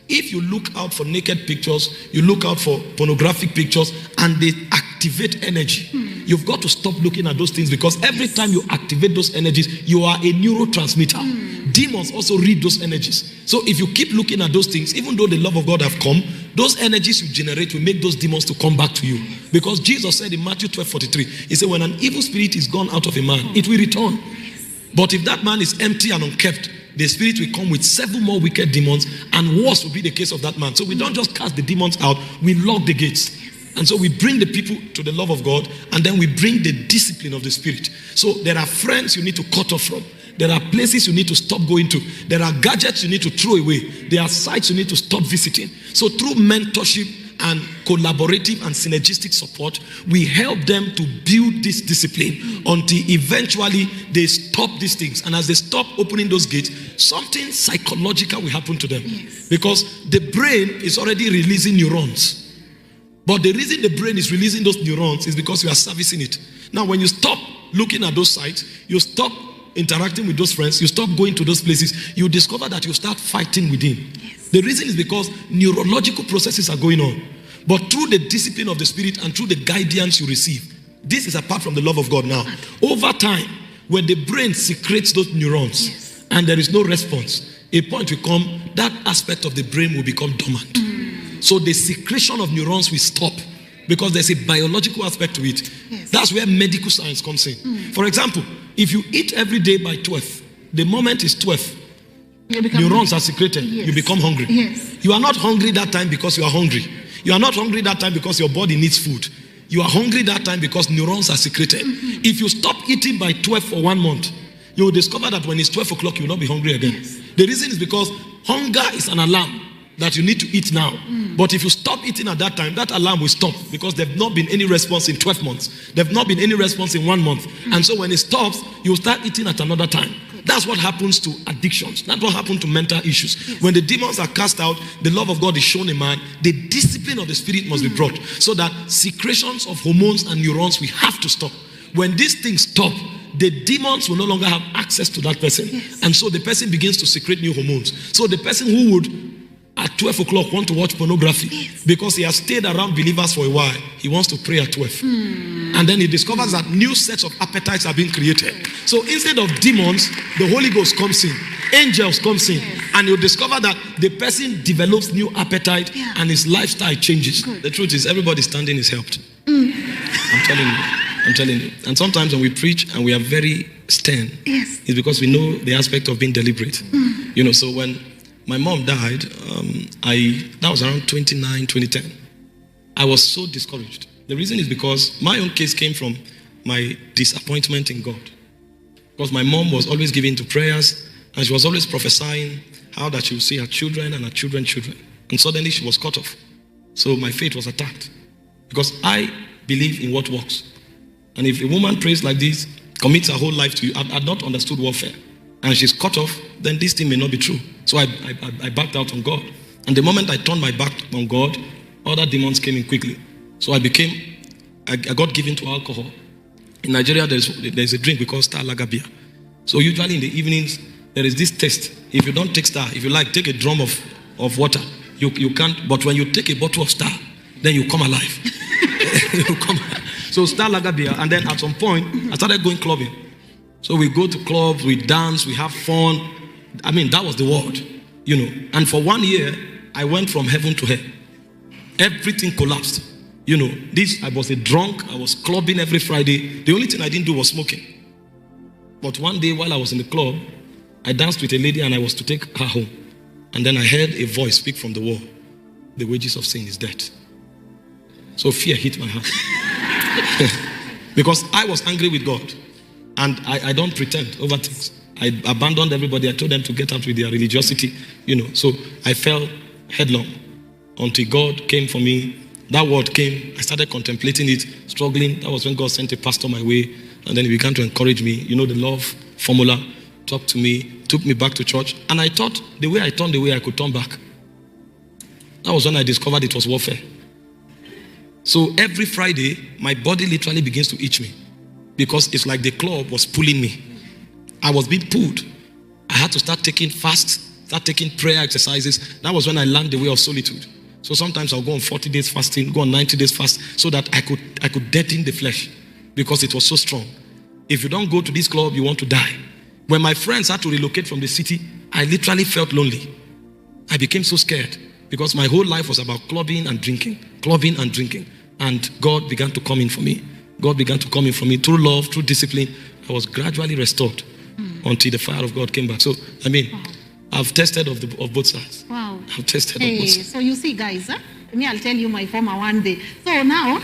if you look out for naked pictures, you look out for pornographic pictures, and they activate energy, you've got to stop looking at those things, because every time you activate those energies, you are a neurotransmitter. Demons also read those energies. So if you keep looking at those things, even though the love of God have come, those energies you generate will make those demons to come back to you. Because Jesus said in Matthew 12:43, he said, when an evil spirit is gone out of a man, it will return. But if that man is empty and unkept, the spirit will come with 7 more wicked demons, and worse will be the case of that man. So we don't just cast the demons out, we lock the gates. And so we bring the people to the love of God, and then we bring the discipline of the Spirit. So there are friends you need to cut off from. There are places you need to stop going to. There are gadgets you need to throw away. There are sites you need to stop visiting. So through mentorship and collaborative and synergistic support, we help them to build this discipline until eventually they stop these things. And as they stop opening those gates, something psychological will happen to them. Because the brain is already releasing neurons. But the reason the brain is releasing those neurons is because you are servicing it. Now, when you stop looking at those sites, you stop interacting with those friends, you stop going to those places, you discover that you start fighting within. The reason is because neurological processes are going on. But through the discipline of the Spirit and through the guidance you receive, this is apart from the love of God now. Over time, when the brain secretes those neurons and there is no response, a point will come, that aspect of the brain will become dormant. So the secretion of neurons will stop because there's a biological aspect to it. That's where medical science comes in. For example, if you eat every day by 12, the moment is 12, neurons are secreted, you become hungry. You are not hungry that time because you are hungry. You are not hungry that time because your body needs food. You are hungry that time because neurons are secreted. If you stop eating by 12 for 1 month, you will discover that when it's 12 o'clock, you will not be hungry again. The reason is because hunger is an alarm that you need to eat now. But if you stop eating at that time, that alarm will stop because there's not been any response in 12 months. There's not been any response in 1 month. And so when it stops, you start eating at another time. That's what happens to addictions. That's what happens to mental issues. When the demons are cast out, the love of God is shown in man, the discipline of the Spirit must be brought so that secretions of hormones and neurons, we have to stop. When these things stop, the demons will no longer have access to that person. And so the person begins to secrete new hormones. So the person who would at 12 o'clock want to watch pornography because he has stayed around believers for a while, he wants to pray at 12. And then he discovers that new sets of appetites are being created. So instead of demons, the Holy Ghost comes in, angels comes in, and you discover that the person develops new appetite and his lifestyle changes. The truth is, everybody standing is helped. I'm telling you. And sometimes when we preach and we are very stern, it's because we know the aspect of being deliberate. You know, so when my mom died, that was around 2010. I was so discouraged. The reason is because my own case came from my disappointment in God. Because my mom was always giving to prayers, and she was always prophesying how that she would see her children and her children's children. And suddenly she was cut off. So my faith was attacked. Because I believe in what works. And if a woman prays like this, commits her whole life to you, I've not understood warfare, and she's cut off, then this thing may not be true. So I backed out on God. And the moment I turned my back on God, other demons came in quickly. So I got given to alcohol. In Nigeria, there's a drink we call Star Lager beer. So usually in the evenings, there is this test. If you don't take Star, if you like, take a drum of water. You can't, but when you take a bottle of Star, then you come alive. So Star Lager beer, and then at some point, I started going clubbing. So we go to clubs, we dance, we have fun. I mean, that was the world, you know. And for 1 year, I went from heaven to hell. Everything collapsed. You know, I was a drunk, I was clubbing every Friday. The only thing I didn't do was smoking. But one day while I was in the club, I danced with a lady and I was to take her home. And then I heard a voice speak from the wall. The wages of sin is death. So fear hit my heart. Because I was angry with God. And I don't pretend over things. I abandoned everybody. I told them to get out with their religiosity, you know. So I fell headlong until God came for me. That word came. I started contemplating it, struggling. That was when God sent a pastor my way. And then he began to encourage me. You know, the love formula, talked to me, took me back to church. And I thought the way I turned away, I could turn back. That was when I discovered it was warfare. So every Friday, my body literally begins to itch me. Because it's like the club was pulling me. I was being pulled. I had to start taking fast start taking prayer exercises. That was when I learned the way of solitude. So sometimes I'll go on 40 days fasting, go on 90 days fast, so that I could deaden the flesh because it was so strong. If you don't go to this club, you want to die. When my friends had to relocate from the city, I literally felt lonely. I became so scared because my whole life was about clubbing and drinking. And God began to come in for me. God began to come in for me through love, through discipline. I was gradually restored until the fire of God came back. So, I mean, I've tested of both sides. Wow. I've tested of both sides. So you see, guys, me, I'll tell you my former one day. So now...